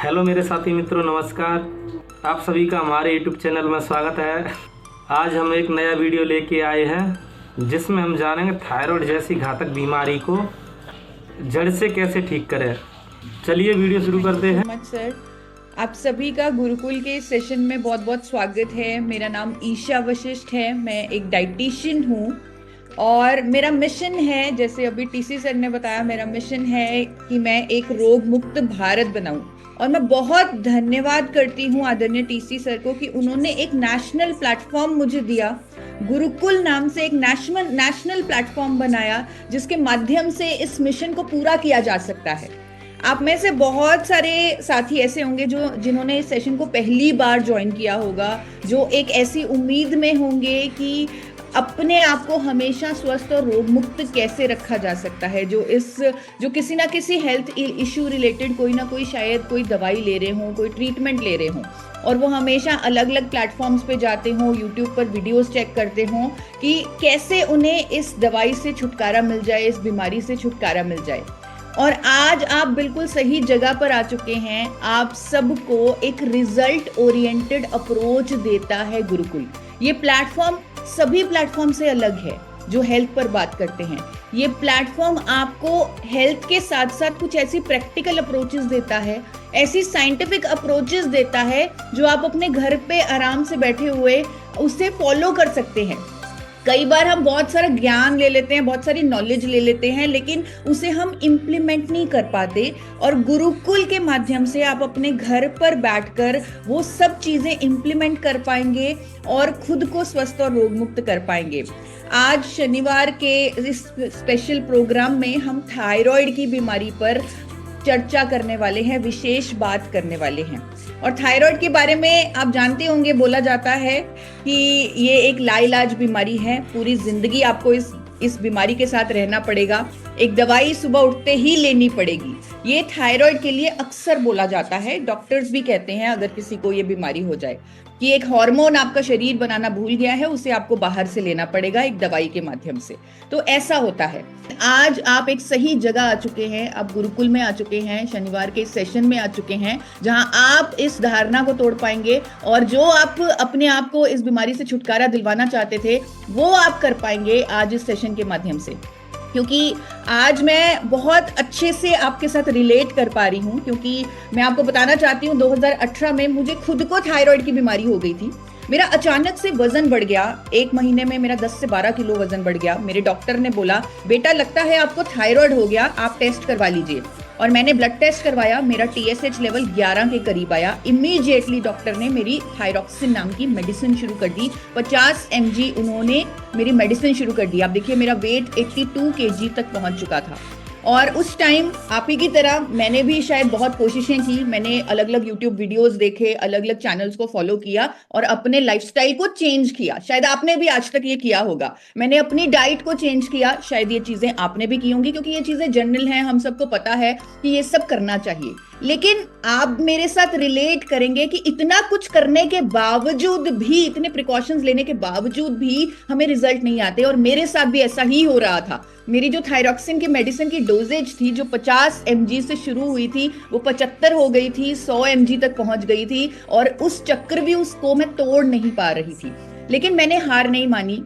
Hello मेरे साथी मित्रों, नमस्कार। आप सभी का हमारे यूट्यूब चैनल में स्वागत है। आज हम एक नया वीडियो लेके आए हैं जिसमें हम जानेंगे थायराइड जैसी घातक बीमारी को जड़ से कैसे ठीक करें। चलिए वीडियो शुरू करते हैं। मच सर, आप सभी का गुरुकुल के सेशन में बहुत बहुत स्वागत है। मेरा नाम ईशा वशिष्ठ है। मैं एक डाइटिशियन हूँ और मेरा मिशन है, जैसे अभी टीसी सर ने बताया, मेरा मिशन है कि मैं एक रोग मुक्त भारत बनाऊं। और मैं बहुत धन्यवाद करती हूँ आदरणीय टीसी सर को कि उन्होंने एक नेशनल प्लेटफॉर्म मुझे दिया। गुरुकुल नाम से एक नेशनल प्लेटफॉर्म बनाया जिसके माध्यम से इस मिशन को पूरा किया जा सकता है। आप में से बहुत सारे साथी ऐसे होंगे जिन्होंने इस सेशन को पहली बार ज्वाइन किया होगा, जो एक ऐसी उम्मीद में होंगे कि अपने आप को हमेशा स्वस्थ और रोग मुक्त कैसे रखा जा सकता है, जो किसी ना किसी हेल्थ इश्यू रिलेटेड कोई ना कोई शायद कोई दवाई ले रहे हों, कोई ट्रीटमेंट ले रहे हों और वो हमेशा अलग अलग प्लेटफॉर्म्स पे जाते हों, यूट्यूब पर वीडियोस चेक करते हों कि कैसे उन्हें इस दवाई से छुटकारा मिल जाए, इस बीमारी से छुटकारा मिल जाए। और आज आप बिल्कुल सही जगह पर आ चुके हैं। आप सबको एक रिजल्ट ओरिएंटेड अप्रोच देता है गुरुकुल। ये प्लेटफॉर्म सभी प्लेटफॉर्म से अलग है जो हेल्थ पर बात करते हैं। ये प्लेटफॉर्म आपको हेल्थ के साथ साथ कुछ ऐसी प्रैक्टिकल अप्रोचेस देता है, ऐसी साइंटिफिक अप्रोचेस देता है जो आप अपने घर पे आराम से बैठे हुए उसे फॉलो कर सकते हैं। कई बार हम बहुत सारा ज्ञान ले लेते हैं, बहुत सारी नॉलेज ले लेते हैं, लेकिन उसे हम इम्प्लीमेंट नहीं कर पाते। और गुरुकुल के माध्यम से आप अपने घर पर बैठकर वो सब चीजें इम्प्लीमेंट कर पाएंगे और खुद को स्वस्थ और रोग मुक्त कर पाएंगे। आज शनिवार के इस स्पेशल प्रोग्राम में हम थायराइड की बीमारी पर चर्चा करने वाले हैं, विशेष बात करने वाले हैं। और थायराइड के बारे में आप जानते होंगे, बोला जाता है कि ये एक लाइलाज बीमारी है। पूरी जिंदगी आपको इस बीमारी के साथ रहना पड़ेगा। एक दवाई सुबह उठते ही लेनी पड़ेगी। ये थायराइड के लिए अक्सर बोला जाता है, डॉक्टर्स भी कहते हैं अगर किसी को ये बीमारी हो जाए कि एक हार्मोन आपका शरीर बनाना भूल गया है, उसे आपको बाहर से लेना पड़ेगा एक दवाई के माध्यम से। तो ऐसा होता है। आज आप एक सही जगह आ चुके हैं, आप गुरुकुल में आ चुके हैं, शनिवार के सेशन में आ चुके हैं जहां आप इस धारणा को तोड़ पाएंगे और जो आप अपने आप को इस बीमारी से छुटकारा दिलवाना चाहते थे वो आप कर पाएंगे आज इस सेशन के माध्यम से। क्योंकि आज मैं बहुत अच्छे से आपके साथ रिलेट कर पा रही हूँ, क्योंकि मैं आपको बताना चाहती हूँ 2018 में मुझे खुद को थायराइड की बीमारी हो गई थी। मेरा अचानक से वजन बढ़ गया। 1 महीने में मेरा 10 से 12 किलो वजन बढ़ गया। मेरे डॉक्टर ने बोला, बेटा लगता है आपको थायराइड हो गया, आप टेस्ट करवा लीजिए। और मैंने ब्लड टेस्ट करवाया, मेरा TSH लेवल 11 के करीब आया। इमीडिएटली डॉक्टर ने मेरी थायरॉक्सिन नाम की मेडिसिन शुरू कर दी। 50 mg उन्होंने मेरी मेडिसिन शुरू कर दी। आप देखिए मेरा वेट 82 kg तक पहुंच चुका था। और उस टाइम आप ही की तरह मैंने भी शायद बहुत कोशिशें की। मैंने अलग अलग यूट्यूब वीडियोस देखे, अलग अलग चैनल्स को फॉलो किया और अपने लाइफस्टाइल को चेंज किया। शायद आपने भी आज तक ये किया होगा। मैंने अपनी डाइट को चेंज किया, शायद ये चीजें आपने भी की होंगी, क्योंकि ये चीजें जनरल हैं, हम सबको पता है कि ये सब करना चाहिए। लेकिन आप मेरे साथ रिलेट करेंगे कि इतना कुछ करने के बावजूद भी, इतने प्रिकॉशंस लेने के बावजूद भी हमें रिजल्ट नहीं आते। और मेरे साथ भी ऐसा ही हो रहा था। मेरी जो थायरॉक्सिन की मेडिसिन की डोजेज थी, जो 50 mg से शुरू हुई थी, वो 75 हो गई थी, 100 mg तक पहुंच गई थी। और उस चक्रव्यूह उसको मैं तोड़ नहीं पा रही थी। लेकिन मैंने हार नहीं मानी।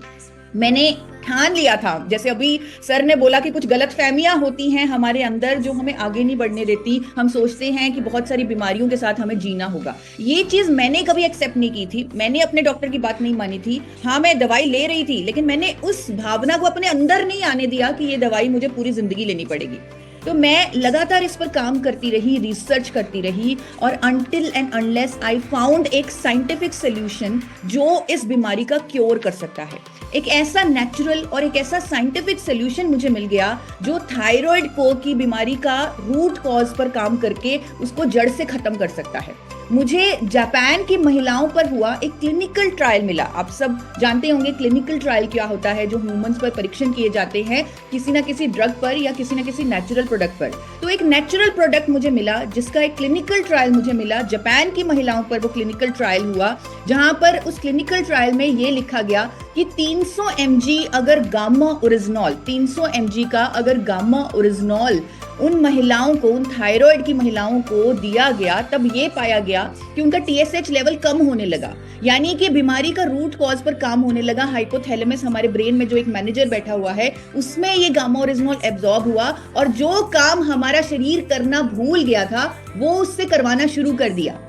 मैंने ठान लिया था, जैसे अभी सर ने बोला कि कुछ गलतफहमियां होती हैं हमारे अंदर जो हमें आगे नहीं बढ़ने देती। हम सोचते हैं कि बहुत सारी बीमारियों के साथ हमें जीना होगा। ये चीज मैंने कभी एक्सेप्ट नहीं की थी। मैंने अपने डॉक्टर की बात नहीं मानी थी। हाँ, मैं दवाई ले रही थी, लेकिन मैंने उस भावना को अपने अंदर नहीं आने दिया कि ये दवाई मुझे पूरी जिंदगी लेनी पड़ेगी। तो मैं लगातार इस पर काम करती रही, रिसर्च करती रही और until and unless I found एक साइंटिफिक सोल्यूशन जो इस बीमारी का क्योर कर सकता है। एक ऐसा नेचुरल और एक ऐसा साइंटिफिक सोल्यूशन मुझे मिल गया जो थायराइड को की बीमारी का रूट कॉज पर काम करके उसको जड़ से खत्म कर सकता है। मुझे जापान की महिलाओं पर हुआ एक क्लिनिकल ट्रायल मिला। आप सब जानते होंगे क्लिनिकल ट्रायल क्या होता है, जो ह्यूमंस पर परीक्षण किए जाते हैं किसी ना किसी ड्रग पर या किसी ना किसी नेचुरल प्रोडक्ट पर। तो एक नेचुरल प्रोडक्ट मुझे मिला जिसका एक क्लिनिकल ट्रायल मुझे मिला। जापान की महिलाओं पर वो क्लिनिकल ट्रायल हुआ, जहां पर उस क्लिनिकल ट्रायल में ये लिखा गया कि 300 mg अगर गामा ओरिजिनॉल 300 mg का अगर गामा ओरिजिनॉल उन महिलाओं को, उन थायराइड की महिलाओं को दिया गया, तब ये पाया गया कि उनका TSH लेवल कम होने लगा, यानी कि बीमारी का रूट कॉज पर काम होने लगा। हाइपोथैलेमस, हमारे ब्रेन में जो एक मैनेजर बैठा हुआ है, उसमें ये गामा ओरिजिनॉल एब्जॉर्ब हुआ और जो काम हमारा शरीर करना भूल गया था वो उससे करवाना शुरू कर दिया।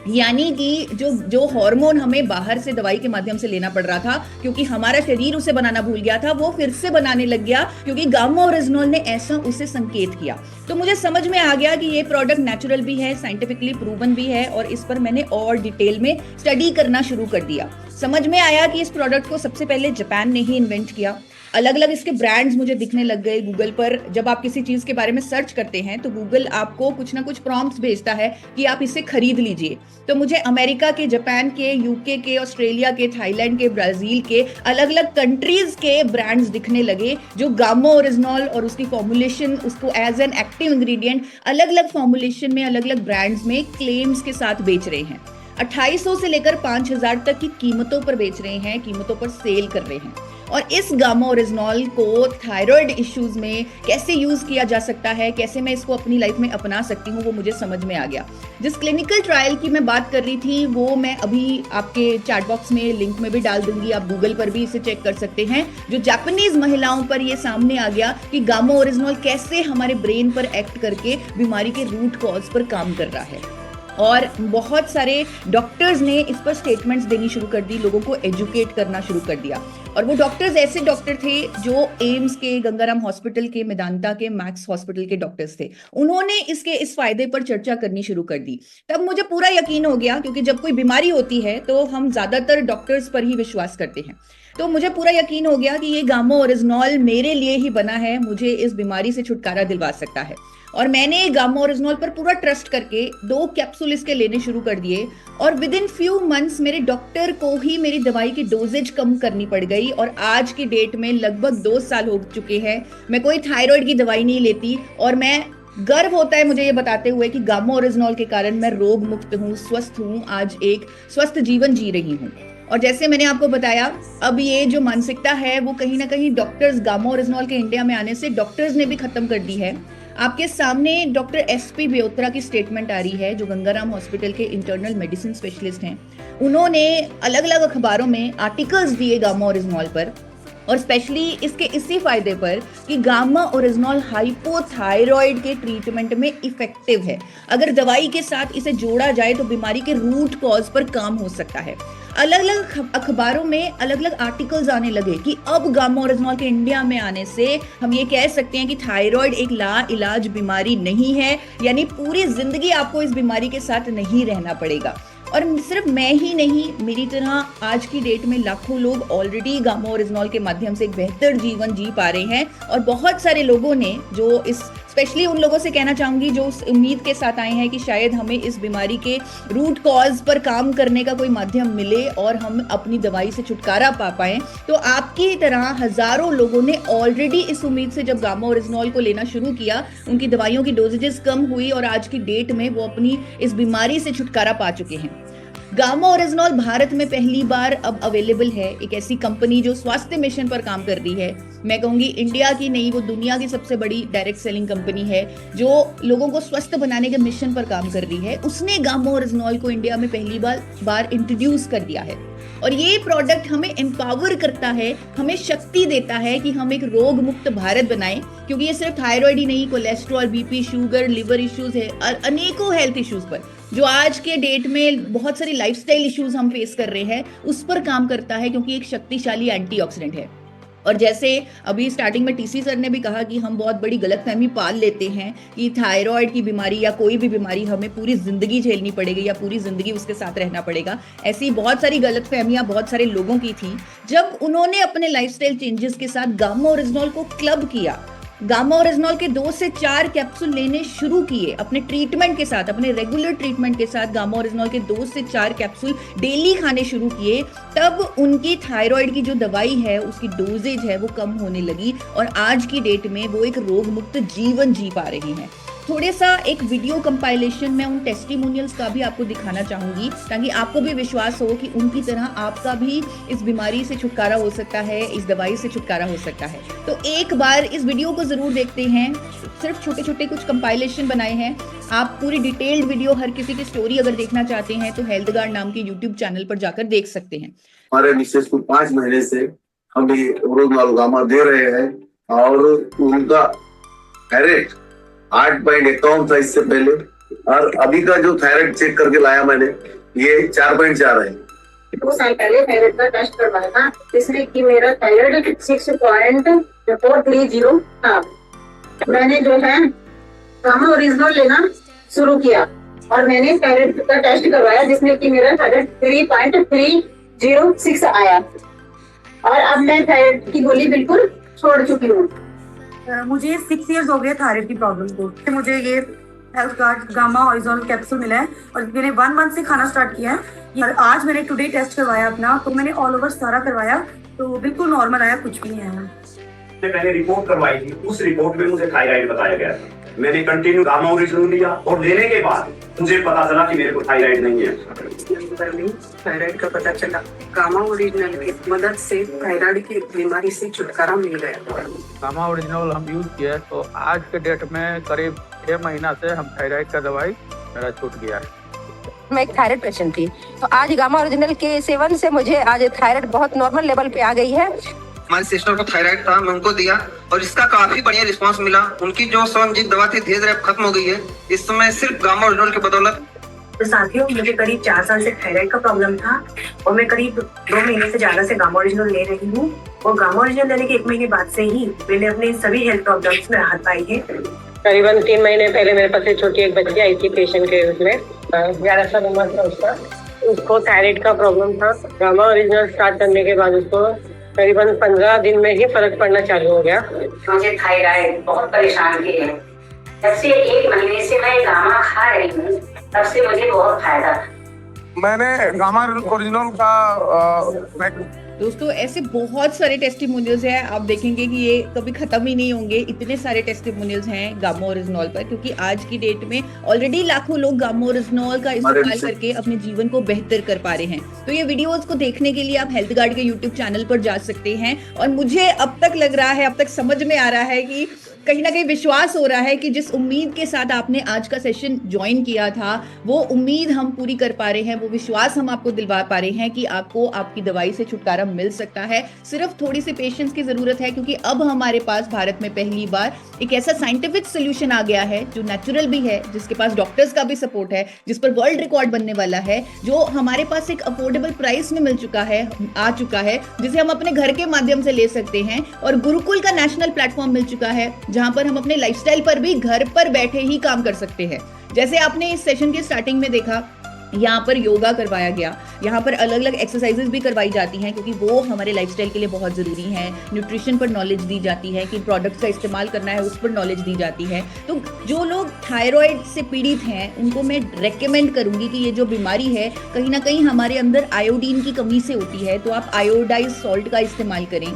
यानी कि जो हार्मोन हमें बाहर से दवाई के माध्यम से लेना पड़ रहा था, क्योंकि हमारा शरीर उसे बनाना भूल गया था, वो फिर से बनाने लग गया, क्योंकि गामा ओरिजिनॉल ने ऐसा उसे संकेत किया। तो मुझे समझ में आ गया कि ये प्रोडक्ट नेचुरल भी है, साइंटिफिकली प्रूवन भी है, और इस पर मैंने और डिटेल में स्टडी करना शुरू कर दिया। समझ में आया कि इस प्रोडक्ट को सबसे पहले जापान ने ही इन्वेंट किया। अलग अलग इसके ब्रांड्स मुझे दिखने लग गए गूगल पर। जब आप किसी चीज के बारे में सर्च करते हैं तो गूगल आपको कुछ ना कुछ प्रॉम्प्ट्स भेजता है कि आप इसे खरीद लीजिए। तो मुझे अमेरिका के, जापान के, यूके के, ऑस्ट्रेलिया के, थाईलैंड के, ब्राजील के, अलग अलग कंट्रीज के ब्रांड्स दिखने लगे जो गामा ओरिजिनॉल और उसकी फॉर्मुलेशन, उसको एज एन एक्टिव इंग्रेडिएंट अलग अलग फॉर्मुलेशन में, अलग अलग ब्रांड्स में क्लेम्स के साथ बेच रहे हैं। 2800 से लेकर 5000 तक की कीमतों पर बेच रहे हैं, कीमतों पर सेल कर रहे हैं। और इस गामा ओरिजिनॉल को थायराइड इश्यूज में कैसे यूज किया जा सकता है, कैसे मैं इसको अपनी लाइफ में अपना सकती हूँ, वो मुझे समझ में आ गया। जिस क्लिनिकल ट्रायल की मैं बात कर रही थी वो मैं अभी आपके चैट बॉक्स में लिंक में भी डाल दूंगी, आप गूगल पर भी इसे चेक कर सकते हैं। जो जापानीज महिलाओं पर ये सामने आ गया कि गामा ओरिजिनॉल कैसे हमारे ब्रेन पर एक्ट करके बीमारी के रूट कॉज पर काम कर रहा है। और बहुत सारे डॉक्टर्स ने इस पर स्टेटमेंट्स देनी शुरू कर दी, लोगों को एजुकेट करना शुरू कर दिया। और वो डॉक्टर्स ऐसे डॉक्टर थे जो एम्स के, गंगाराम हॉस्पिटल के, मेदांता के, मैक्स हॉस्पिटल के डॉक्टर्स थे। उन्होंने इस फायदे पर चर्चा करनी शुरू कर दी। तब मुझे पूरा यकीन हो गया, क्योंकि जब कोई बीमारी होती है तो हम ज्यादातर डॉक्टर्स पर ही विश्वास करते हैं। तो मुझे पूरा यकीन हो गया कि ये गामा ओरिजिनॉल मेरे लिए ही बना है, मुझे इस बीमारी से छुटकारा दिलवा सकता है। और मैंने गामा ओरिजिनॉल पर पूरा ट्रस्ट करके 2 कैप्सूल इसके लेने शुरू कर दिए। और विद इन फ्यू मंथ्स मेरे डॉक्टर को ही मेरी दवाई की डोजेज कम करनी पड़ गई। और आज की डेट में लगभग 2 साल हो चुके हैं, मैं कोई थायराइड की दवाई नहीं लेती। और मैं गर्व होता है मुझे ये बताते हुए कि गामा ओरिजिनॉल के कारण मैं रोग मुक्त हूँ, स्वस्थ हूँ, आज एक स्वस्थ जीवन जी रही हूँ। और जैसे मैंने आपको बताया, अब ये जो मानसिकता है वो कहीं ना कहीं डॉक्टर्स, गामा ओरिजिनॉल के इंडिया में आने से डॉक्टर्स ने भी खत्म कर दी है। आपके सामने डॉक्टर SP बेहोत्रा की स्टेटमेंट आ रही है, जो गंगाराम हॉस्पिटल के इंटरनल मेडिसिन स्पेशलिस्ट हैं। उन्होंने अलग अलग अखबारों में आर्टिकल्स दिए गामा ओरिजिनॉल पर, और स्पेशली इसके इसी फायदे पर कि गामा ओरिजिनॉल हाइपोथायराइड के ट्रीटमेंट में इफेक्टिव है। अगर दवाई के साथ इसे जोड़ा जाए तो बीमारी के रूट कॉज पर काम हो सकता है। अलग अलग अखबारों में अलग अलग आर्टिकल्स आने लगे कि अब गामा ओरिजिनॉल के इंडिया में आने से हम ये कह सकते हैं कि थायराइड एक ला इलाज बीमारी नहीं है, यानी पूरी जिंदगी आपको इस बीमारी के साथ नहीं रहना पड़ेगा। और सिर्फ मैं ही नहीं, मेरी तरह आज की डेट में लाखों लोग ऑलरेडी गामा ओरिजिनॉल के माध्यम से एक बेहतर जीवन जी पा रहे हैं। और बहुत सारे लोगों ने जो इस, स्पेशली उन लोगों से कहना चाहूंगी जो उस उम्मीद के साथ आए हैं कि शायद हमें इस बीमारी के रूट कॉज पर काम करने का कोई माध्यम मिले और हम अपनी दवाई से छुटकारा पा पाएं। तो आपकी तरह हजारों लोगों ने ऑलरेडी इस उम्मीद से जब गामा ओरिजिनॉल को लेना शुरू किया, उनकी दवाइयों की डोजेजेस कम हुई और आज की डेट में वो अपनी इस बीमारी से छुटकारा पा चुके हैं। गामा ओरिजिनॉल भारत में पहली बार अब अवेलेबल है। एक ऐसी कंपनी जो स्वास्थ्य मिशन पर काम कर रही है, मैं कहूंगी इंडिया की नहीं, वो दुनिया की सबसे बड़ी डायरेक्ट सेलिंग कंपनी है जो लोगों को स्वस्थ बनाने के मिशन पर काम कर रही है। उसने गामा ओरिजिनॉल को इंडिया में पहली बार इंट्रोड्यूस कर दिया है। और ये प्रोडक्ट हमें एम्पावर करता है, हमें शक्ति देता है कि हम एक रोग मुक्त भारत बनाएं, क्योंकि ये सिर्फ थायराइड ही नहीं, cholesterol, BP, sugar, liver issues है, अनेकों हेल्थ इश्यूज पर जो आज के डेट में बहुत सारी लाइफस्टाइल इश्यूज हम फेस कर रहे हैं, उस पर काम करता है, क्योंकि एक शक्तिशाली एंटीऑक्सीडेंट है। और जैसे अभी स्टार्टिंग में TC सर ने भी कहा कि हम बहुत बड़ी गलतफहमी पाल लेते हैं कि थायराइड की बीमारी या कोई भी बीमारी हमें पूरी जिंदगी झेलनी पड़ेगी या पूरी जिंदगी उसके साथ रहना पड़ेगा। ऐसी बहुत सारी गलतफहमियां बहुत सारे लोगों की थी। जब उन्होंने अपने लाइफस्टाइल चेंजेस के साथ गामा ओरिजिनॉल को क्लब किया, गामा ओरिजिनॉल के 2 से 4 कैप्सूल लेने शुरू किए अपने ट्रीटमेंट के साथ, अपने रेगुलर ट्रीटमेंट के साथ गामा ओरिजिनॉल के 2 से 4 कैप्सूल डेली खाने शुरू किए, तब उनकी थायराइड की जो दवाई है उसकी डोजेज है वो कम होने लगी और आज की डेट में वो एक रोग मुक्त जीवन जी पा रही हैं। थोड़े सा एक वीडियो कंपाइलेशन में उन टेस्टिमोनियल्स का भी आपको दिखाना चाहूँगी, ताकि आपको भी विश्वास हो कि उनकी तरह आपका भी इस बीमारी से छुटकारा हो सकता है, इस दवाई से छुटकारा हो सकता है। तो एक बार इस वीडियो को ज़रूर देखते हैं। सिर्फ छोटे छोटे कुछ कंपाइलेशन बनाए हैं। आप पूरी डिटेल्ड वीडियो हर किसी की स्टोरी अगर देखना चाहते हैं तो हेल्थ गार्ड नाम के यूट्यूब चैनल पर जाकर देख सकते हैं। हमारे मिसेस को 5 महीने से हम ये ओरोजोनल गामा दे रहे हैं और उनका थायराइड 8.51 था इससे पहले, और अभी का जो थायराइड चेक करके लाया मैंने ये 4.4 है। 2 साल पहले थायराइड का टेस्ट करवाया था, जिसमें कि मेरा थायराइड 6.430 था। मैंने जो है गामा ओरिजिनल लेना शुरू किया और मैंने थायराइड का टेस्ट करवाया, जिसमें कि मेरा थायराइड 3.306 आया और अब मैं थायराइड की गोली बिल्कुल छोड़ चुकी हूँ। मुझे 6 इयर्स हो गए थायराइड की प्रॉब्लम को। मुझे ये health guard gamma original capsule मिला है और मैंने 1 मंथ से खाना स्टार्ट किया है। और आज मैंने टुडे टेस्ट करवाया अपना, तो मैंने ऑल ओवर सारा करवाया तो बिल्कुल नॉर्मल आया, कुछ भी नहीं आया। मैंने रिपोर्ट करवाई थी, उस रिपोर्ट में मुझे थायराइड बताया गया था। मैंने कंटिन्यू गामा ओरिजिनल लिया और लेने के बाद मुझे पता चला कि मेरे को थायराइड नहीं है। थायराइड का पता चला, गामा ओरिजिनल की मदद से थायराइड की बीमारी से छुटकारा मिल गया। गामा ओरिजिनल हम यूज किए तो आज के डेट में करीब 6 महीना से हम थायराइड का दवाई मेरा छूट गया है। मैं एक थायराइड पेशेंट थी, तो आज गामा ओरिजिनल के सेवन से मुझे आज थायराइड बहुत नॉर्मल लेवल पे आ गई है। हमारी सिस्टर को थायराइड था, मैं उनको दिया और इसका काफी बढ़िया रिस्पांस मिला। उनकी जो स्वयं दवा थी धीरे धीरे खत्म हो गई है इस समय सिर्फ गामा ओरिजिनल की बदौलत। तो साथियों, मुझे करीब 4 साल से थायराइड का प्रॉब्लम था और मैं करीब 2 महीने से ज्यादा से गामा ओरिजिनल ले रही हूँ और गामा ओरिजिनल लेने के 1 महीने बाद से ही मैंने अपने सभी हेल्थ प्रॉब्लम्स में राहत पाई है। करीबन 3 महीने पहले मेरे पास एक छोटी एक बच्ची आई थी पेशेंट के रूप में, 11 साल उम्र था उसका। उसको थायराइड का प्रॉब्लम था। गामा ओरिजिनल स्टार्ट करने के बाद उसको करीबन 15 दिन में ही फर्क पड़ना चालू हो गया। मुझे थायराइड बहुत परेशान किए है। जब से 1 महीने से मैं गामा खा रही हूँ तब से मुझे बहुत फायदा। मैंने गामा ओरिजिनल का दोस्तों ऐसे बहुत सारे टेस्टिमोनियल्स हैं, आप देखेंगे कि ये कभी खत्म ही नहीं होंगे। इतने सारे टेस्टिमोनियल्स हैं गामा ओरिजिनल पर, क्योंकि आज की डेट में ऑलरेडी लाखों लोग गामा ओरिजिनल का इस्तेमाल करके अपने जीवन को बेहतर कर पा रहे हैं। तो ये वीडियोस को देखने के लिए आप हेल्थ गार्ड के यूट्यूब चैनल पर जा सकते हैं। और मुझे अब तक लग रहा है, अब तक समझ में आ रहा है कि कहीं ना कहीं विश्वास हो रहा है कि जिस उम्मीद के साथ आपने आज का सेशन ज्वाइन किया था वो उम्मीद हम पूरी कर पा रहे हैं, वो विश्वास हम आपको दिलवा पा रहे हैं कि आपको आपकी दवाई से छुटकारा मिल सकता है। सिर्फ थोड़ी सी पेशेंस की जरूरत है, क्योंकि अब हमारे पास भारत में पहली बार एक ऐसा साइंटिफिक सोल्यूशन आ गया है जो नेचुरल भी है, जिसके पास डॉक्टर्स का भी सपोर्ट है, जिस पर वर्ल्ड रिकॉर्ड बनने वाला है, जो हमारे पास एक अफोर्डेबल प्राइस में आ चुका है, जिसे हम अपने घर के माध्यम से ले सकते हैं। और गुरुकुल का नेशनल प्लेटफॉर्म मिल चुका है, जहां पर हम अपने लाइफस्टाइल पर भी घर पर बैठे ही काम कर सकते हैं। जैसे आपने इस सेशन के स्टार्टिंग में देखा, यहाँ पर योगा करवाया गया, यहाँ पर अलग अलग एक्सरसाइजेस भी करवाई जाती हैं, क्योंकि वो हमारे लाइफस्टाइल के लिए बहुत ज़रूरी हैं। न्यूट्रिशन पर नॉलेज दी जाती है, कि प्रोडक्ट्स का इस्तेमाल करना है उस पर नॉलेज दी जाती है। तो जो लोग थायराइड से पीड़ित हैं उनको मैं रेकमेंड करूँगी कि ये जो बीमारी है कहीं ना कहीं हमारे अंदर आयोडीन की कमी से होती है, तो आप आयोडाइज सॉल्ट का इस्तेमाल करें।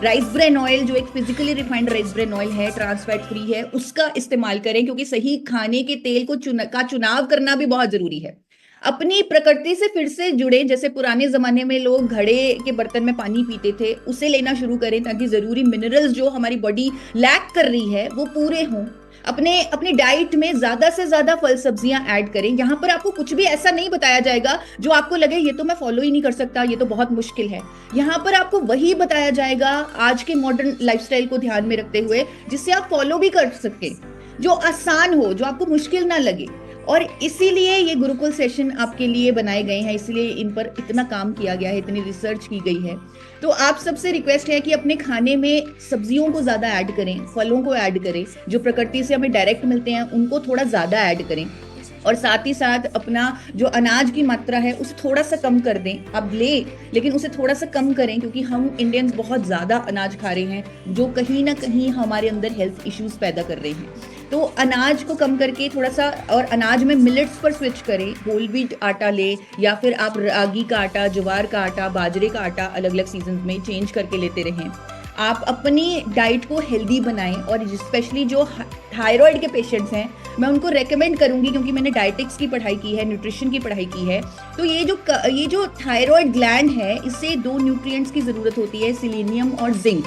राइस ब्रेन ऑयल जो एक physically refined rice bran oil है, ट्रांस फैट फ्री है, उसका इस्तेमाल करें, क्योंकि सही खाने के तेल को चुनाव करना भी बहुत जरूरी है। अपनी प्रकृति से फिर से जुड़े, जैसे पुराने जमाने में लोग घड़े के बर्तन में पानी पीते थे, उसे लेना शुरू करें, ताकि जरूरी मिनरल्स जो हमारी बॉडी लैक कर रही है वो पूरे हों। अपनी डाइट में ज्यादा से ज्यादा फल सब्जियां ऐड करें। यहाँ पर आपको कुछ भी ऐसा नहीं बताया जाएगा जो आपको लगे ये तो मैं फॉलो ही नहीं कर सकता, ये तो बहुत मुश्किल है। यहाँ पर आपको वही बताया जाएगा आज के मॉडर्न लाइफस्टाइल को ध्यान में रखते हुए, जिससे आप फॉलो भी कर सकें, जो आसान हो, जो आपको मुश्किल ना लगे। और इसीलिए ये गुरुकुल सेशन आपके लिए बनाए गए हैं, इसलिए इन पर इतना काम किया गया है, इतनी रिसर्च की गई है। तो आप सबसे रिक्वेस्ट है कि अपने खाने में सब्जियों को ज़्यादा ऐड करें, फलों को ऐड करें, जो प्रकृति से हमें डायरेक्ट मिलते हैं उनको थोड़ा ज़्यादा ऐड करें। और साथ ही साथ अपना जो अनाज की मात्रा है उसे थोड़ा सा कम कर दें। आप लेकिन उसे थोड़ा सा कम करें, क्योंकि हम इंडियंस बहुत ज़्यादा अनाज खा रहे हैं, जो कहीं ना कहीं हमारे अंदर हेल्थ इश्यूज पैदा कर रहे हैं। तो अनाज को कम करके थोड़ा सा, और अनाज में मिलेट्स पर स्विच करें। होल व्हीट आटा ले, या फिर आप रागी का आटा, ज्वार का आटा, बाजरे का आटा अलग अलग सीजन में चेंज करके लेते रहें। आप अपनी डाइट को हेल्दी बनाएं, और स्पेशली जो थायराइड के पेशेंट्स हैं मैं उनको रेकमेंड करूंगी, क्योंकि मैंने डाइटिक्स की पढ़ाई की है, न्यूट्रिशन की पढ़ाई की है। तो ये जो थायराइड ग्लैंड है, इससे 2 न्यूट्रिएंट्स की ज़रूरत होती है, सेलेनियम और जिंक।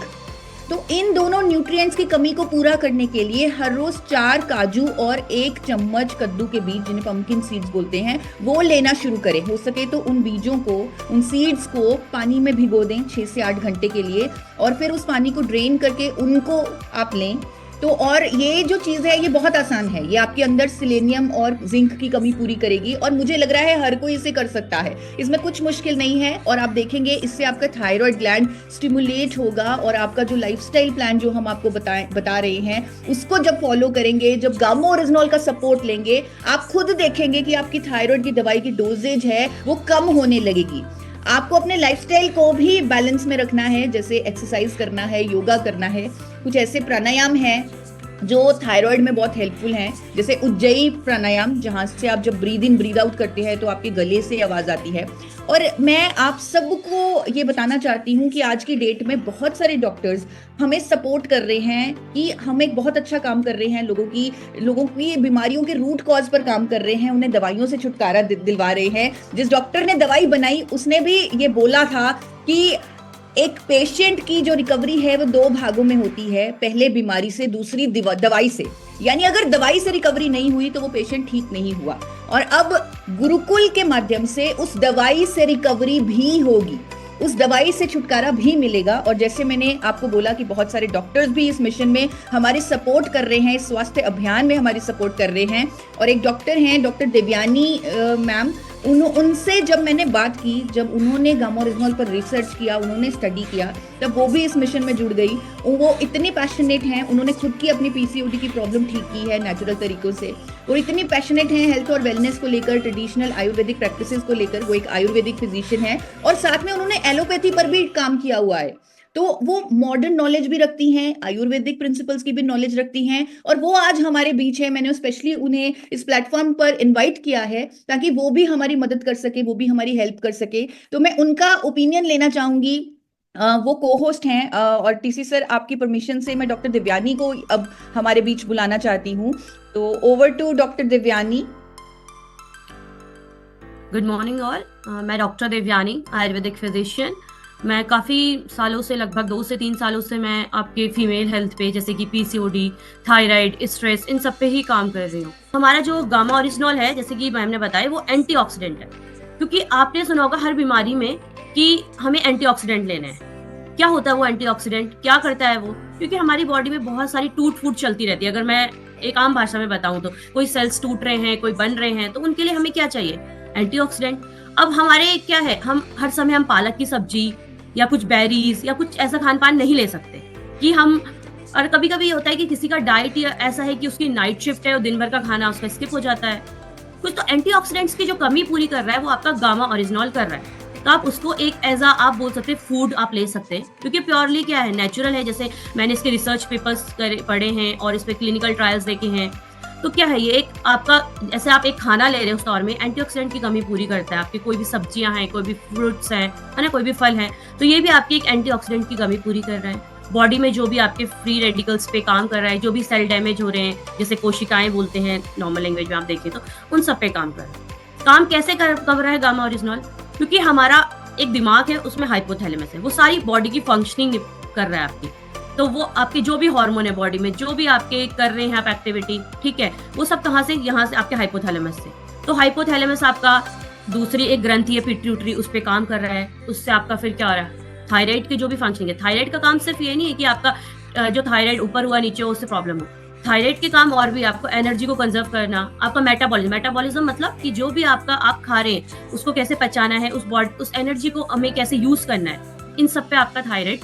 तो इन दोनों न्यूट्रिएंट्स की कमी को पूरा करने के लिए हर रोज 4 काजू और 1 चम्मच कद्दू के बीज, जिन्हें पंपकिन सीड्स बोलते हैं, वो लेना शुरू करें। हो सके तो उन बीजों को, उन सीड्स को पानी में भिगो दें 6 से 8 घंटे के लिए, और फिर उस पानी को ड्रेन करके उनको आप लें। तो और ये जो चीज़ है ये बहुत आसान है, ये आपके अंदर सेलेनियम और जिंक की कमी पूरी करेगी, और मुझे लग रहा है हर कोई इसे कर सकता है, इसमें कुछ मुश्किल नहीं है। और आप देखेंगे इससे आपका थायराइड ग्लैंड स्टिमुलेट होगा, और आपका जो लाइफस्टाइल प्लान जो हम आपको बता रहे हैं उसको जब फॉलो करेंगे, जब गामा ओरिजिनल का सपोर्ट लेंगे, आप खुद देखेंगे कि आपकी थायराइड की दवाई की डोजेज है वो कम होने लगेगी। आपको अपने लाइफस्टाइल को भी बैलेंस में रखना है, जैसे एक्सरसाइज करना है, योगा करना है, कुछ ऐसे प्राणायाम हैं जो थायराइड में बहुत हेल्पफुल हैं, जैसे उज्जयी प्राणायाम, जहाँ से आप जब ब्रीद इन ब्रीद आउट करते हैं तो आपके गले से आवाज़ आती है। और मैं आप सबको ये बताना चाहती हूँ कि आज की डेट में बहुत सारे डॉक्टर्स हमें सपोर्ट कर रहे हैं, कि हम एक बहुत अच्छा काम कर रहे हैं, लोगों की बीमारियों के रूट कॉज पर काम कर रहे हैं, उन्हें दवाइयों से छुटकारा दिलवा रहे हैं। जिस डॉक्टर ने दवाई बनाई उसने भी ये बोला था कि एक पेशेंट की जो रिकवरी है वो 2 भागों में होती है, पहले बीमारी से, दूसरी दवाई से। यानी अगर दवाई से रिकवरी नहीं हुई तो वो पेशेंट ठीक नहीं हुआ, और अब गुरुकुल के माध्यम से उस दवाई से रिकवरी भी होगी, उस दवाई से छुटकारा भी मिलेगा। और जैसे मैंने आपको बोला कि बहुत सारे डॉक्टर्स भी इस मिशन में हमारे सपोर्ट कर रहे हैं, इस स्वास्थ्य अभियान में हमारी सपोर्ट कर रहे हैं। और एक डॉक्टर हैं डॉक्टर देवयानी मैम, उनसे जब मैंने बात की, जब उन्होंने गामा ओरिजिनल पर रिसर्च किया, उन्होंने स्टडी किया, तब वो भी इस मिशन में जुड़ गई। वो इतनी पैशनेट हैं, उन्होंने खुद की अपनी पीसीओडी की प्रॉब्लम ठीक की है नेचुरल तरीकों से, और इतनी पैशनेट हैं हेल्थ और वेलनेस को लेकर, ट्रेडिशनल आयुर्वेदिक प्रैक्टिसेस को लेकर। वो एक आयुर्वेदिक फिजिशियन है, और साथ में उन्होंने एलोपैथी पर भी काम किया हुआ है। तो वो मॉडर्न नॉलेज भी रखती हैं, आयुर्वेदिक प्रिंसिपल्स की भी नॉलेज रखती हैं, और वो आज हमारे बीच है। मैंने स्पेशली उन्हें इस प्लेटफॉर्म पर इनवाइट किया है ताकि वो भी हमारी मदद कर सके, वो भी हमारी हेल्प कर सके। तो मैं उनका ओपिनियन लेना चाहूंगी। वो को होस्ट हैं, और टीसी सर आपकी परमिशन से मैं डॉक्टर देवयानी को अब हमारे बीच बुलाना चाहती हूँ। तो over to doctor Devyani. Good morning all, मैं डॉक्टर देवयानी, आयुर्वेदिक फिजिशियन। मैं काफ़ी सालों से, लगभग 2 से 3 सालों से मैं आपके फीमेल हेल्थ पे, जैसे कि पीसीओडी, थायराइड, स्ट्रेस, इन सब पे ही काम कर रही हूँ। हमारा जो गामा ओरिजिनल है, जैसे कि मैम ने बताया, वो एंटीऑक्सीडेंट है, क्योंकि आपने सुना होगा हर बीमारी में कि हमें एंटीऑक्सीडेंट लेने हैं। क्या होता है वो एंटीऑक्सीडेंट, क्या करता है वो? क्योंकि हमारी बॉडी में बहुत सारी टूट फूट चलती रहती है। अगर मैं एक आम भाषा में बताऊँ तो कोई सेल्स टूट रहे हैं, कोई बन रहे हैं, तो उनके लिए हमें क्या चाहिए? एंटीऑक्सीडेंट। अब हमारे क्या है, हम हर समय हम पालक की सब्जी या कुछ बेरीज या कुछ ऐसा खान पान नहीं ले सकते कि हम, और कभी कभी होता है कि किसी का डाइट या ऐसा है कि उसकी नाइट शिफ्ट है और दिन भर का खाना उसका स्किप हो जाता है कुछ, तो एंटीऑक्सीडेंट्स की जो कमी पूरी कर रहा है वो आपका गामा ओरिजिनल कर रहा है। तो आप उसको एक एज आप बोल सकते हैं फूड आप ले सकते हैं, क्योंकि प्योरली क्या है, नेचुरल है। जैसे मैंने इसके रिसर्च पेपर्स पढ़े हैं और इस पे क्लिनिकल ट्रायल्स देखे हैं। तो क्या है, ये एक आपका, जैसे आप एक खाना ले रहे हो उस दौर में, एंटीऑक्सीडेंट की कमी पूरी करता है। आपके कोई भी सब्जियां हैं, कोई भी फ्रूट्स हैं, है ना, कोई भी फल है, तो ये भी आपकी एक एंटीऑक्सीडेंट की कमी पूरी कर रहा है। बॉडी में जो भी आपके फ्री रेडिकल्स पे काम कर रहा है, जो भी सेल डैमेज हो रहे हैं, जैसे कोशिकाएं बोलते हैं नॉर्मल लैंग्वेज में आप देखें तो, उन सब पे काम कर रहा है। काम कैसे कर रहा है गामा ओरिजिनल? क्योंकि हमारा एक दिमाग है, उसमें हाइपोथैलेमस है, वो सारी बॉडी की फंक्शनिंग कर रहा है आपकी। तो वो आपके जो भी हार्मोन है बॉडी में, जो भी आपके कर रहे हैं आप एक्टिविटी, ठीक है, वो सब कहाँ से, यहाँ से आपके हाइपोथैलेमस से। तो हाइपोथैलेमस आपका दूसरी एक ग्रंथि है पिट्यूटरी, उस पर काम कर रहा है। उससे आपका फिर क्या हो रहा है, थायराइड की जो भी फंक्शनिंग है। थायराइड का काम सिर्फ ये नहीं है कि आपका जो थायराइड ऊपर हुआ नीचे हो उससे प्रॉब्लम हो। थायराइड के काम और भी, आपको एनर्जी को कंजर्व करना, आपका मेटाबॉलिज्म मतलब कि जो भी आपका आप खा रहे हैं उसको कैसे पचाना है, उस एनर्जी को हमें कैसे यूज करना है, इन सब पे आपका थायराइड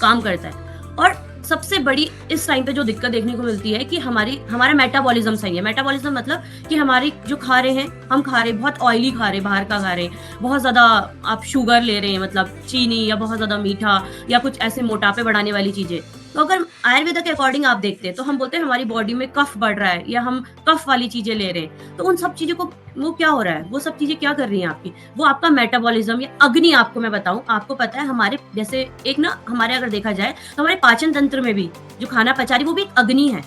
काम करता है। और सबसे बड़ी इस टाइम पे जो दिक्कत देखने को मिलती है कि हमारा मेटाबॉलिज्म सही है। मेटाबॉलिज्म मतलब कि हमारी जो खा रहे हैं, हम खा रहे हैं बहुत ऑयली खा रहे हैं, बाहर का खा रहे हैं, बहुत ज़्यादा आप शुगर ले रहे हैं, मतलब चीनी, या बहुत ज़्यादा मीठा, या कुछ ऐसे मोटापे बढ़ाने वाली चीज़ें, तो अगर आयुर्वेदा के अकॉर्डिंग आप देखते हैं तो हम बोलते हैं हमारी बॉडी में कफ बढ़ रहा है या हम कफ वाली चीजें ले रहे हैं, तो उन सब चीजों को वो क्या हो रहा है, वो सब चीजें क्या कर रही हैं आपकी, वो आपका मेटाबॉलिज्म या अग्नि। आपको मैं बताऊं, आपको पता है हमारे जैसे एक ना हमारे अगर देखा जाए तो हमारे पाचन तंत्र में भी जो खाना पचा रही वो भी एक अग्नि है।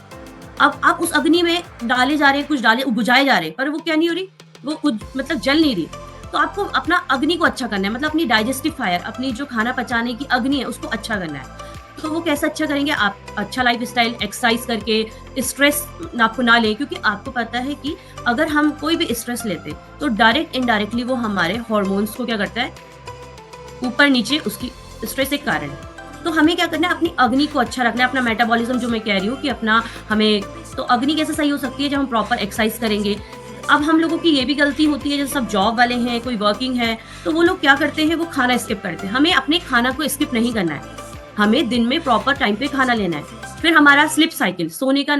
अब आप उस अग्नि में डाले जा रहे हैं, कुछ डाले बुझाए जा रहे हैं, पर वो क्या नहीं हो रही, वो मतलब जल नहीं रही। तो आपको अपना अग्नि को अच्छा करना है, मतलब अपनी डाइजेस्टिव फायर, अपनी जो खाना पचाने की अग्नि है उसको अच्छा करना है। तो वो कैसे अच्छा करेंगे, आप अच्छा लाइफस्टाइल, एक्सरसाइज करके, स्ट्रेस आपको ना लें, क्योंकि आपको पता है कि अगर हम कोई भी स्ट्रेस लेते तो डायरेक्ट इनडायरेक्टली वो हमारे हार्मोन्स को क्या करता है, ऊपर नीचे, उसकी स्ट्रेस एक कारण है। तो हमें क्या करना है, अपनी अग्नि को अच्छा रखना है, अपना मेटाबॉलिज्म जो मैं कह रही हूँ कि अपना हमें, तो अग्नि कैसे सही हो सकती है, जब हम प्रॉपर एक्सरसाइज करेंगे। अब हम लोगों की ये भी गलती होती है, जैसे सब जॉब वाले हैं, कोई वर्किंग है, तो वो लोग क्या करते हैं, वो खाना स्किप करते हैं। हमें अपने खाना को स्किप नहीं करना है, हमें दिन में प्रॉपर टाइम पे खाना लेना है। फिर हमारा स्लिप साइकिल, सोने का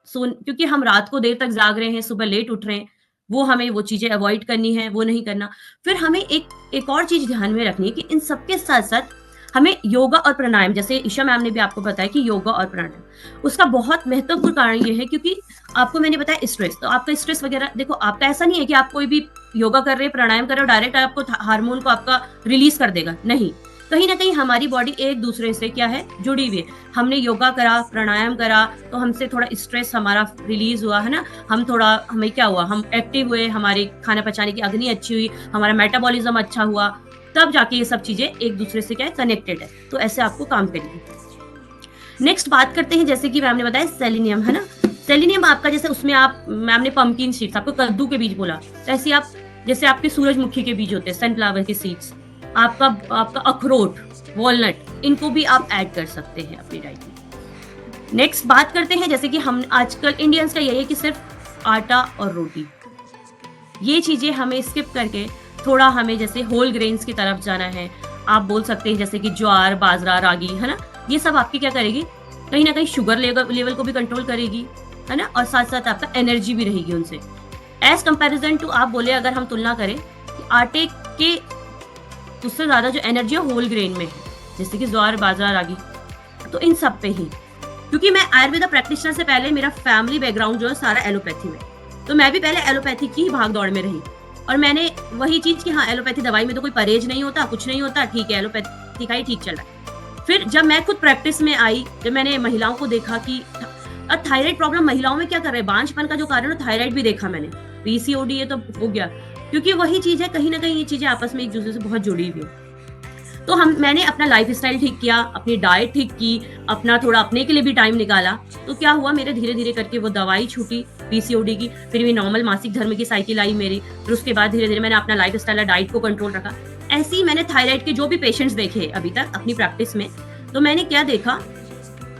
क्योंकि हम रात को देर तक जाग रहे हैं, सुबह लेट उठ रहे हैं, वो हमें वो चीजें अवॉइड करनी है, वो नहीं करना। फिर हमें एक और चीज ध्यान में रखनी है कि इन सबके साथ साथ हमें योगा और प्राणायाम, जैसे ईशा मैम ने भी आपको बताया कि योगा और प्राणायाम, उसका बहुत महत्वपूर्ण कारण ये है क्योंकि आपको मैंने बताया स्ट्रेस, तो आपका स्ट्रेस वगैरह देखो, आपका ऐसा नहीं है कि आप कोई भी योगा कर रहे हैं, प्राणायाम कर रहे हो, डायरेक्ट आपको हार्मोन को आपका रिलीज कर देगा, नहीं। कहीं ना कहीं हमारी बॉडी एक दूसरे से क्या है, जुड़ी हुई है। हमने योगा करा, प्राणायाम करा, तो हमसे थोड़ा स्ट्रेस हमारा रिलीज हुआ है ना, हमें क्या हुआ, हम एक्टिव हुए, हमारी खाना पचाने की अग्नि अच्छी हुई, हमारा मेटाबॉलिज्म अच्छा हुआ, तब जाके ये सब चीजें एक दूसरे से क्या है, कनेक्टेड है। तो ऐसे आपको काम करिए। नेक्स्ट बात करते हैं, जैसे कि मैम ने बताया सेलेनियम, है ना। सेलेनियम आपका जैसे उसमें आप, मैम ने पंपकिन सीड्स, आपको कद्दू के बीज बोला, तो ऐसे आप जैसे आपके सूरजमुखी के बीज होते हैं, सनफ्लावर के सीड्स, आपका अखरोट, वॉलनट, इनको भी आप ऐड कर सकते हैं अपनी डाइट में। नेक्स्ट बात करते हैं, जैसे कि हम आजकल इंडियंस का यही है कि सिर्फ आटा और रोटी, ये चीजें हमें स्किप करके थोड़ा हमें जैसे होल ग्रेन्स की तरफ जाना है। आप बोल सकते हैं जैसे कि ज्वार, बाजरा, रागी, है ना, ये सब आपकी क्या करेगी, कहीं ना कहीं शुगर लेवल को भी कंट्रोल करेगी, है ना, और साथ साथ आपका एनर्जी भी रहेगी उनसे। एज कंपैरिजन टू, आप बोले अगर हम तुलना करें कि आटे के उससे ज्यादा जो एनर्जी है होल ग्रेन में है, जैसे कि ज्वार, बाजरा, रागी, तो इन सब पे ही, क्योंकि मैं आयुर्वेदा प्रैक्टिशनर से पहले मेरा फैमिली बैकग्राउंड जो है सारा एलोपैथी में, तो मैं भी पहले एलोपैथी की ही भाग दौड़ में रही, और मैंने वही चीज कि हाँ, एलोपैथी दवाई में तो कोई परहेज नहीं होता, कुछ नहीं होता, ठीक है, एलोपैथी का ही ठीक चल रहा है। फिर जब मैं खुद प्रैक्टिस में आई, जब मैंने महिलाओं को देखा कि थायराइड प्रॉब्लम महिलाओं में क्या कर रहे हैं, बांझपन का जो कारण है, थायराइड भी देखा मैंने, पीसीओडी ये तो हो गया, क्योंकि वही चीज है, कहीं ना कहीं ये चीजें आपस में एक दूसरे से बहुत जुड़ी हुई है। तो मैंने अपना लाइफस्टाइल ठीक किया, अपनी डाइट ठीक की, अपना थोड़ा अपने के लिए भी टाइम निकाला, तो क्या हुआ, मेरे धीरे धीरे करके वो दवाई छूटी पीसीओडी की, फिर भी नॉर्मल मासिक धर्म की साइकिल आई मेरी, फिर उसके बाद धीरे धीरे मैंने अपना लाइफस्टाइल, डाइट को कंट्रोल रखा। ऐसे ही मैंने थायराइड के जो भी पेशेंट्स देखे अभी तक अपनी प्रैक्टिस में, तो मैंने क्या देखा,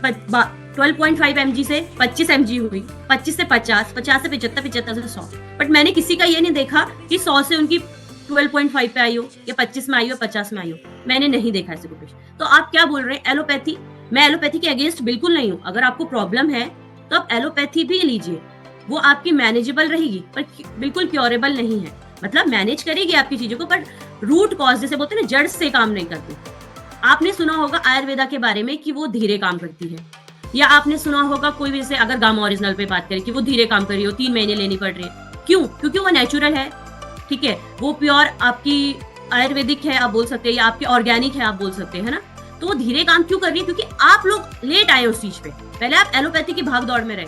12.5 mg से 25 mg हुई, 25 से 50, 50 से 75, 75 से 100, बट मैंने किसी का ये नहीं देखा कि 100 से उनकी 12.5 पे आई हो या 25 में आई हो, 50 में आई हो, मैंने नहीं देखा ऐसे कुछ। तो आप क्या बोल रहे हैं, एलोपैथी, मैं एलोपैथी के अगेंस्ट बिल्कुल नहीं हूँ। अगर आपको प्रॉब्लम है तो आप एलोपैथी भी लीजिए, वो आपकी मैनेजेबल रहेगी, पर बिल्कुल क्योरेबल नहीं है, मतलब मैनेज करेगी आपकी चीजों को, पर रूट कॉज जैसे बोलते हैं ना, जड़ से काम नहीं करती। आपने सुना होगा आयुर्वेदा के बारे में कि वो धीरे काम करती है, या आपने सुना होगा कोई भी, जैसे अगर गामा ओरिजिनल पे बात करें कि वो धीरे काम कर रही हो, 3 महीने लेनी पड़ रही है, क्यों, क्योंकि वो नेचुरल है, ठीक है, वो प्योर आपकी आयुर्वेदिक है आप बोल सकते हैं, या आपकी ऑर्गेनिक है आप बोल सकते हैं, है ना। तो वो धीरे काम क्यों कर रही है, क्योंकि आप लोग लेट आए उस चीज पे, पहले आप एलोपैथी की भाग दौड़ में रहे।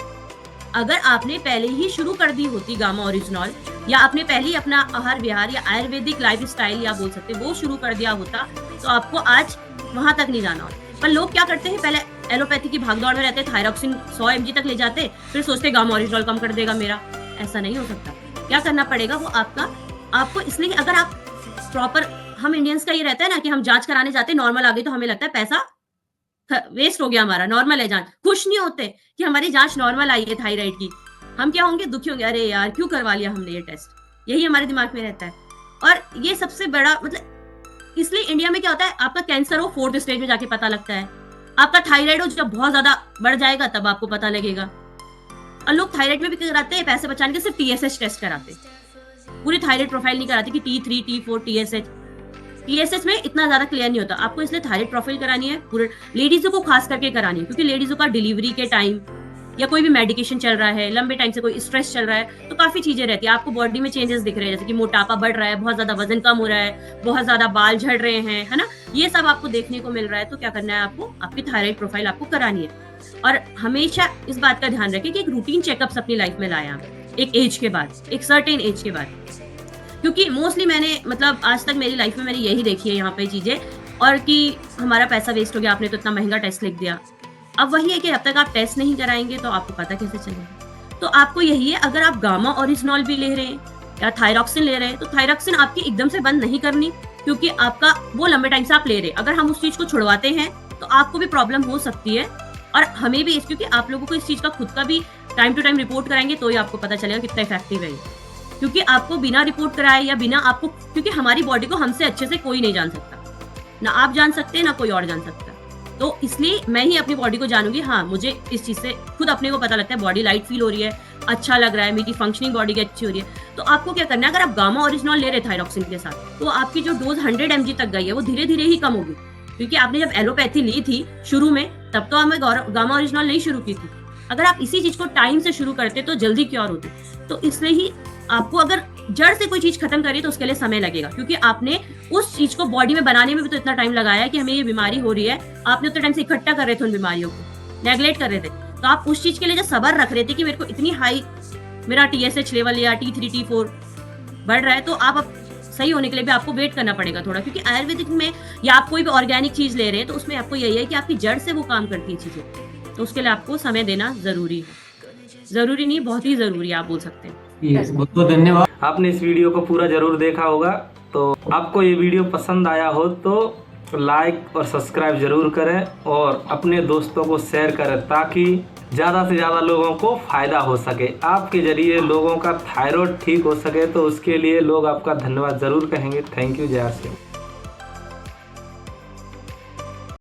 अगर आपने पहले ही शुरू कर दी होती गामा ओरिजिनल, या आपने पहले ही अपना आहार विहार या आयुर्वेदिक लाइफस्टाइल या बोल सकते वो शुरू कर दिया होता, तो आपको आज वहां तक नहीं जाना होता। पर लोग क्या करते हैं, पहले एलोपैथी की भागदौड़ में रहते हैं, थायरॉक्सिन 100 mg तक ले जाते, फिर सोचते गामा ओरिजिनल कम कर देगा मेरा। ऐसा नहीं हो सकता। क्या करना पड़ेगा, वो आपको इसलिए, अगर आप प्रॉपर, हम इंडियंस का ये रहता है ना कि हम जांच कराने जाते हैं, नॉर्मल आ गई तो हमें लगता है पैसा वेस्ट हो गया हमारा, नॉर्मल है जांच, खुश नहीं होते कि हमारी जांच नॉर्मल आई है थायराइड की, हम क्या होंगे, दुखी होंगे, अरे यार क्यों करवा लिया हमने ये टेस्ट, यही हमारे दिमाग में रहता है। और ये सबसे बड़ा मतलब, इसलिए इंडिया में क्या होता है, आपका कैंसर हो 4th स्टेज में जाके पता लगता है, आपका थायराइड हो जब बहुत ज्यादा बढ़ जाएगा तब आपको पता लगेगा। और लोग थायराइड में भी कराते हैं पैसे बचाने के, सिर्फ TSH टेस्ट कराते, पूरी थायराइड प्रोफाइल नहीं कराते कि T3, T4, TSH। TSH में इतना ज्यादा क्लियर नहीं होता। आपको इसलिए थायराइड प्रोफाइल करानी है, पूरे लेडीजों को खास करके करानी है, क्योंकि लेडीजों का डिलीवरी के टाइम या कोई भी मेडिकेशन चल रहा है, लंबे टाइम से कोई स्ट्रेस चल रहा है, तो काफी चीजें रहती है। आपको बॉडी में चेंजेस दिख रहे हैं, जैसे कि मोटापा बढ़ रहा है, बहुत ज्यादा वजन कम हो रहा है, बहुत ज्यादा बाल झड़ रहे हैं, है ना, ये सब आपको देखने को मिल रहा है। तो क्या करना है आपको, आपकी थायराइड प्रोफाइल आपको करानी है। और हमेशा इस बात का ध्यान रखें कि एक रूटीन चेकअप्स अपनी लाइफ में लाया, एक एज के बाद, एक सर्टेन एज के बाद, क्योंकि मोस्टली मैंने मतलब आज तक मेरी लाइफ में मैंने यही देखी है यहाँ पे चीजें, और कि हमारा पैसा वेस्ट हो गया, आपने तो इतना महंगा टेस्ट लिख दिया। अब वही है कि जब तक आप टेस्ट नहीं कराएंगे तो आपको पता कैसे चलेगा। तो आपको यही है, अगर आप गामा ओरिजिनॉल भी ले रहे हैं या थायरॉक्सिन ले रहे हैं, तो थायरॉक्सिन आपकी एकदम से बंद नहीं करनी, क्योंकि आपका वो लंबे टाइम से आप ले रहे हैं। अगर हम उस चीज को छुड़वाते हैं तो आपको भी प्रॉब्लम हो सकती है, और हमें भी, क्योंकि आप लोगों को इस चीज का खुद का भी टाइम टू टाइम रिपोर्ट कराएंगे तो ही आपको पता चलेगा कितना इफेक्टिव है। क्योंकि आपको बिना रिपोर्ट कराए या बिना आपको, क्योंकि हमारी बॉडी को हमसे अच्छे से कोई नहीं जान सकता, ना आप जान सकते ना कोई और जान सकता। तो इसलिए मैं ही अपनी बॉडी को जानूंगी। हाँ, मुझे इस चीज से खुद अपने को पता लगता है, बॉडी लाइट फील हो रही है, अच्छा लग रहा है, मेरी फंक्शनिंग बॉडी की अच्छी हो रही है। तो आपको क्या करना है, अगर आप गामा ओरिजिनॉल ले रहे थायरॉक्सिन के साथ, तो आपकी जो डोज 100 mg तक गई है वो धीरे धीरे ही कम होगी, क्योंकि आपने जब एलोपैथी ली थी शुरू में, तब तो हमें गामा ओरिजिनॉल नहीं शुरू की थी। अगर आप इसी चीज को टाइम से शुरू करते तो जल्दी क्योर होती। तो इसलिए ही आपको अगर जड़ से कोई चीज खत्म करी तो उसके लिए समय लगेगा, क्योंकि आपने उस चीज को बॉडी में बनाने में भी तो इतना टाइम लगाया है कि हमें ये बीमारी हो रही है। आपने उतने टाइम से इकट्ठा कर रहे थे उन बीमारियों को, नेग्लेक्ट कर रहे थे, तो आप उस चीज के लिए जो सब्र रख रहे थे कि मेरे को इतनी हाई मेरा TSH लेवल या T3 T4 बढ़ रहा है, तो आप सही होने के लिए भी आपको वेट करना पड़ेगा थोड़ा। क्योंकि आयुर्वेदिक में या आप कोई भी ऑर्गेनिक चीज ले रहे हैं तो उसमें आपको यही है कि आपकी जड़ से वो काम करती है चीजें, तो उसके लिए आपको समय देना जरूरी है। जरूरी नहीं, बहुत ही जरूरी है, आप बोल सकते हैं। बहुत बहुत धन्यवाद। आपने इस वीडियो को पूरा जरूर देखा होगा, तो आपको ये वीडियो पसंद आया हो तो लाइक और सब्सक्राइब जरूर करें और अपने दोस्तों को शेयर करें, ताकि ज़्यादा से ज़्यादा लोगों को फ़ायदा हो सके। आपके ज़रिए लोगों का थायराइड ठीक हो सके, तो उसके लिए लोग आपका धन्यवाद ज़रूर कहेंगे। थैंक यू, जय श्री राम।